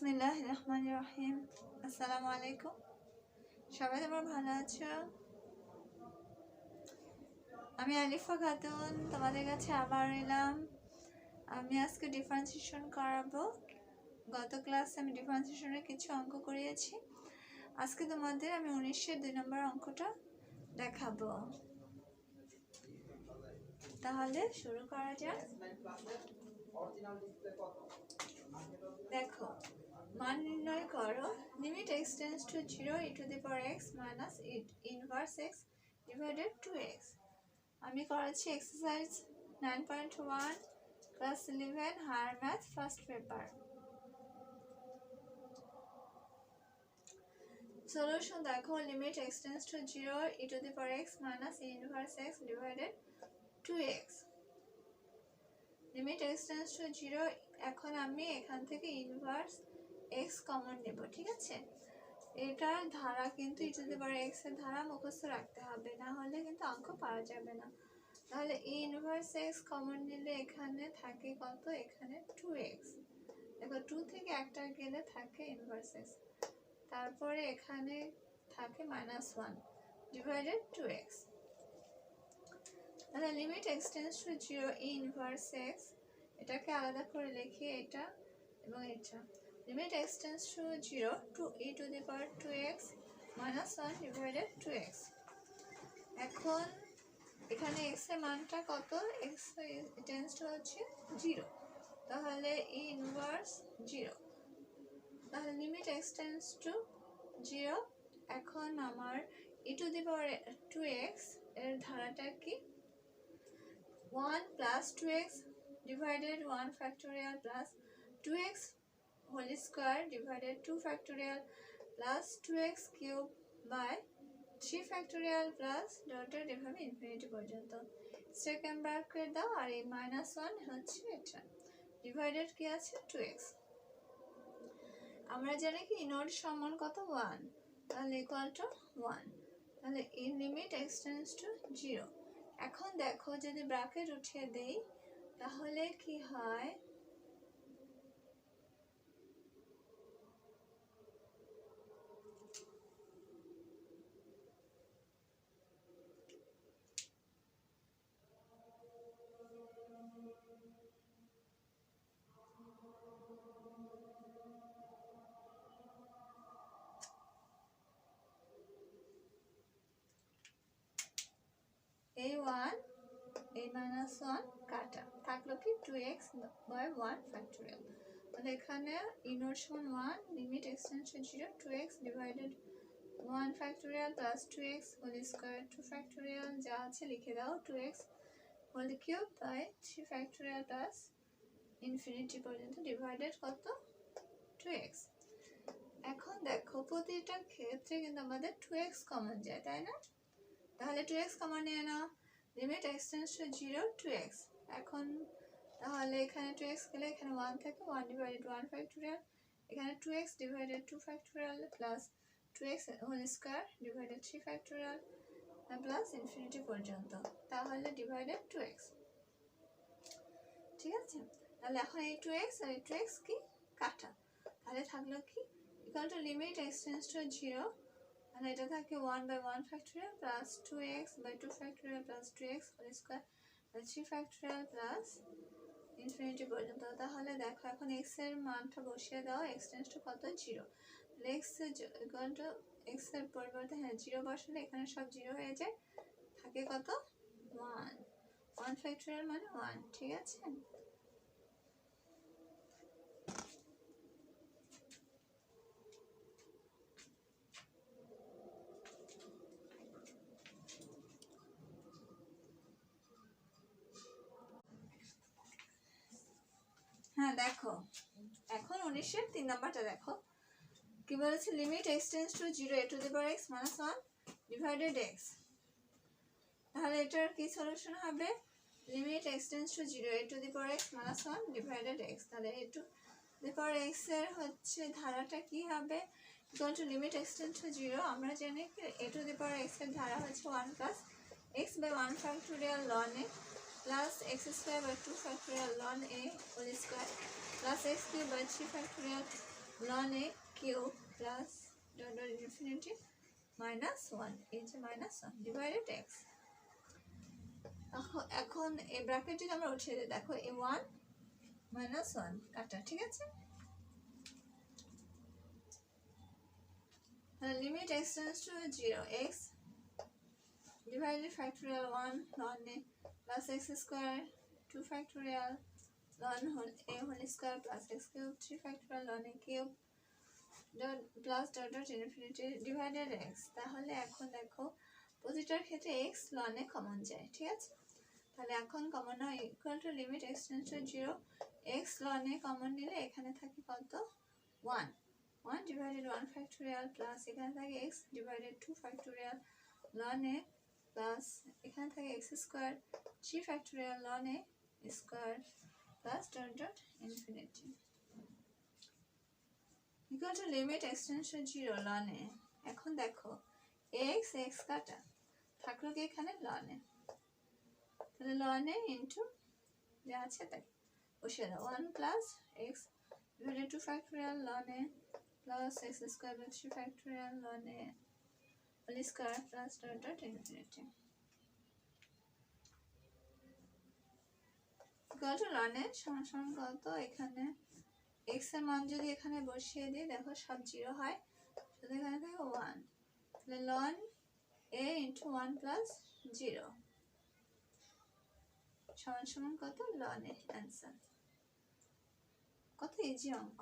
বিসমিল্লাহির রহমানির রহিম। আসসালামু আলাইকুম। সবাই তোমরা ভালো আছো? আমি আরিফা খাতুন তোমাদের কাছে আবার এলাম। আমি আজকে ডিফারেন্সিয়েশন করাবো। গত ক্লাসে আমি ডিফারেন্সিয়েশনের কিছু অঙ্ক করিয়েছি। আজকে তোমাদের আমি 19-এর 2 নম্বর অঙ্কটা দেখাবো। তাহলে শুরু করা যাক। দেখো, মান নির্ণয় করো। Limit x tends to 0 e to the power x minus inverse x divided 2x। আমি করাচ্ছি exercise 9.1 class 11 higher math first paper. Solution দেখো, limit x tends to 0 e to the power x minus inverse x divided 2x। Limit x tends to 0, এখন আমি এখান থেকে inverse x common নেব, ঠিক আছে? এটার ধারা কিন্তু e to the power x এর ধারা মুখস্থ রাখতে হবে, না হলে কিন্তু অঙ্ক পাওয়া যাবে না। তাহলে ইনভার্স x কমন নিলে এখানে থাকে কত? এখানে 2x। দেখো 2 থেকে একটা গেলে থাকে ইনভার্স x, তারপরে এখানে থাকে -1 ডিভাইডেড 2x। তাহলে limit x tends to 0 inverse x, এটাকে আলাদা করে লিখি, এটা এবং এটা। Limit x tends to 0 to e to the power 2x -1 divided 2x। এখন এখানে x এর মানটা কত? x টেন্ডস টু হচ্ছে 0, তাহলে e ইনভার্স 0। তাহলে লিমিট x টেন্ডস টু 0, এখন আমার e to the power 2x এর ধারাটা কি? 1 plus 2x divided 1 factorial plus 2x whole square divided 2 factorial plus 2x cube by 3 factorial plus ডটের এভাবে ইনফিনিটি পর্যন্ত। সেকেন্ড ব্র্যাকেট দাও, আর এই -1 হচ্ছে এটা, ডিভাইডেড কি আছে? 2x। আমরা জানি কি নোট সমান কত? 1, তাহলে ইকুয়াল টু 1। তাহলে in limit x tends to 0। এখন দেখো, যদি ব্র্যাকেট উঠিয়ে দেই তাহলে কি হয়? এই 1 এই -1 কাটা, থাকলো কি? 2x by 1 factorial। তাহলে এখানে ইনোট সমান 1, limit x tends to 0 2x divided 1 factorial plus 2x whole square 2 factorial, যা আছে লিখে দাও, 2x whole cube by 3 factorial plus infinity পর্যন্ত ডিভাইডেড কত? 2x। এখন দেখো, প্রতিটা ক্ষেত্রে কিন্তু আমাদের 2x কমন যায়, তাই না? তাহলে 2x কমন নিয়ে নাও। Limit x tends to 0 2x। এখন তাহলে এখানে 2x গেলে এখানে 1 থাকে, 1 ডিভাইডেড 1 ফ্যাক্টোরিয়াল, এখানে 2x divided 2 factorial plus 2x whole square divided 3 factorial plus infinity পর্যন্ত, তাহলে ডিভাইডেড 2x, ঠিক আছে? তাহলে এখন এই 2x আর এই 2x কি কাটা, তাহলে থাকলো কি? Equal to limit x tends to 0, মানে এটা থাকে 1 by 1 factorial plus 2x by 2 factorial plus 2x whole square plus 3 factorial plus infinity পর্যন্ত। তাহলে দেখো, এখন x এর মানটা বসিয়ে দাও, x টেন্ডস টু কত? 0। x ইকুয়াল টু x এর পরিবর্তে 0 বসালে এখানে সব 0 হয়ে যায়, থাকে কত? 1। 1 factorial মানে 1, ঠিক আছে? হ্যাঁ দেখো, এখন 19-এর 3 নাম্বারটা দেখো কি বলেছে? Limit x tends to 0 e to the power x -1 divided x। তাহলে এটার কি সলিউশন হবে? Limit x tends to 0 e to the power x -1 divided x। তাহলে e to the power x এর হচ্ছে ধারাটা কি হবে? Equal to limit x tends to 0, আমরা জানি কি e to the power x এর ধারা হচ্ছে 1 plus x by 1 factorial ln a plus x square by 2 factorial ln a whole square plus x cube by 3 factorial ln a cube plus dot dot infinity -1 এই যে -1 divided x। এখন এই bracket যদি আমরা উঠিয়ে দিই, দেখো এই 1 -1 কাটা, ঠিক আছে। Limit x tends to 0, x divided factorial 1 ln a plus x square 2 factorial ln a whole square plus x cube 3 factorial ln a cube dot plus dot dot infinity divided x। তাহলে এখন দেখো প্রতিটার ক্ষেত্রে x ln a common যায়, ঠিক আছে। তাহলে এখন common হয় equal to limit x tends to 0, x ln a common নিলে এখানে থাকে কত 1 divided 1 factorial plus এখানে থাকে x divided 2 factorial ln a plus এখানে থাকে x square 3 factorial ln a square plus dot dot infinity equal to limit x tends to 0 ln a। এখন দেখো x কাটা থাকলো কি এখানে ln a, তাহলে ln a ইনটু যা আছে তাই বসিয়ে দাও 1 plus x divided 2 factorial ln a plus x square by 3 factorial ln a whole square plus dot dot infinity equal to ln a সমান সমান কত, এখানে x এর মান যদি এখানে বসিয়ে দিই, দেখো সব 0 হয়, শুধু এখানে থাকে 1, তাহলে ln a into 1 plus 0 সমান সমান কত ln a। অ্যান্সার কত ইজি অঙ্ক।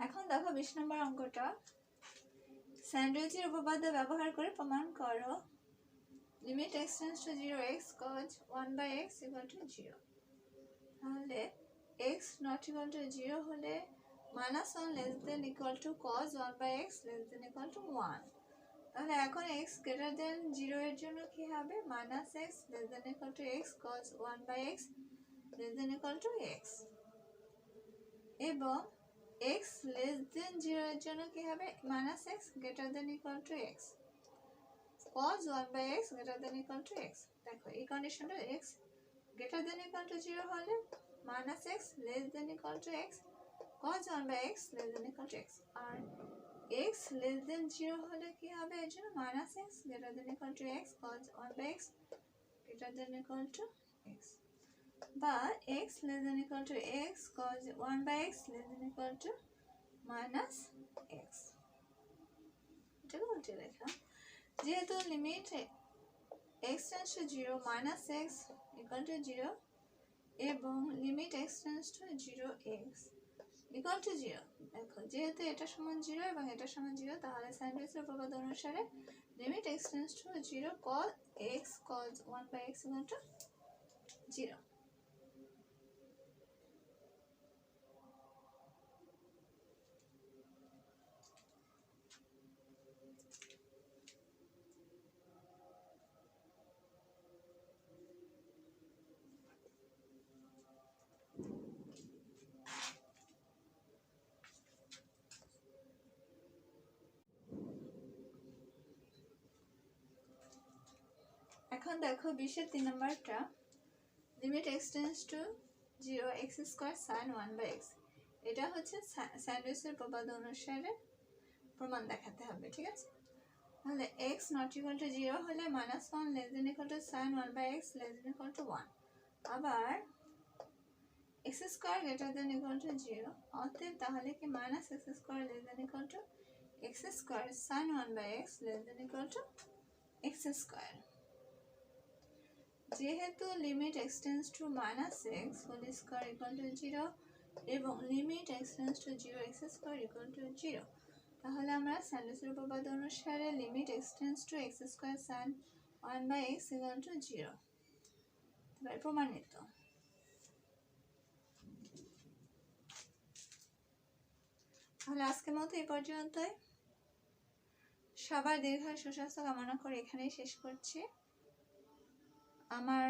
এখন দেখো 20 নম্বর অঙ্কটা, স্যান্ডউইচের উপপাদ্য ব্যবহার করে প্রমাণ করো limit x tends to 0 x cos 1/x equal to 0। তাহলে x not equal to 0 হলে -1 less than equal to cos 1/x less than equal to 1। তাহলে এখন x greater than 0 এর জন্য কি হবে -x less than equal to x cos 1/x less than equal to x, এবং x less than 0 এর জন্য কি হবে -x greater than equal to x cos 1/x greater than equal to x। দেখো এই কন্ডিশনটা x greater than equal to 0 হলে -x less than equal to x cos 1/x less than equal to x, R x less than 0 হলে কি হবে এর জন্য -x greater than equal to x cos 1/x greater than equal to x, বা x less than equal to x cos 1/x less than equal to -x। এটা উল্টে লেখা, যেহেতু limit x tends to 0 -x equal to 0 এবং limit x tends to 0 x equal to 0, দেখো যেহেতু এটা সমান 0 এবং এটা সমান 0, তাহলে স্যান্ডউইচের উপপাদ্য অনুসারে limit x tends to 0 cos x cos 1/x equal to 0। এখন দেখো 20 3 নম্বরটা, limit x tends to 0 x square sin 1/x, এটা হচ্ছে স্যান্ডউইচের উপপাদ্য অনুসারে প্রমাণ দেখাতে হবে, ঠিক আছে। তাহলে x not equal to 0 হলে -1 less than equal to sin 1/x less than equal to 1, আবার x square greater than equal to 0, অতএব তাহলে কি -x square less than equal to x square sin 1/x less than equal to x square. যেহেতু limit x tends to -x whole square equal to 0 এবং limit x tends to 0 x square equal to 0, তাহলে আমরা স্যান্ডউইচের উপপাদ্য অনুসারে limit x tends to x square sin 1/x equal to 0 এবার প্রমাণিত। তাহলে আজকের মতো এই পর্যন্তই। সবার দীর্ঘায়ু সুস্বাস্থ্য কামনা করে এখানেই শেষ করছি। আমার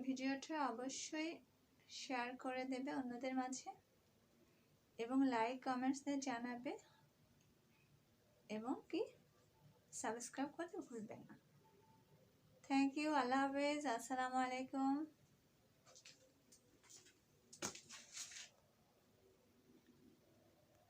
ভিডিওটা অবশ্যই শেয়ার করে দেবে অন্যদের মাঝে এবং লাইক কমেন্টস দিয়ে জানাবে এবং কি সাবস্ক্রাইব করতে ভুলবেন না। থ্যাংক ইউ, আল্লাহ হাফেজ, আসসালামু আলাইকুম।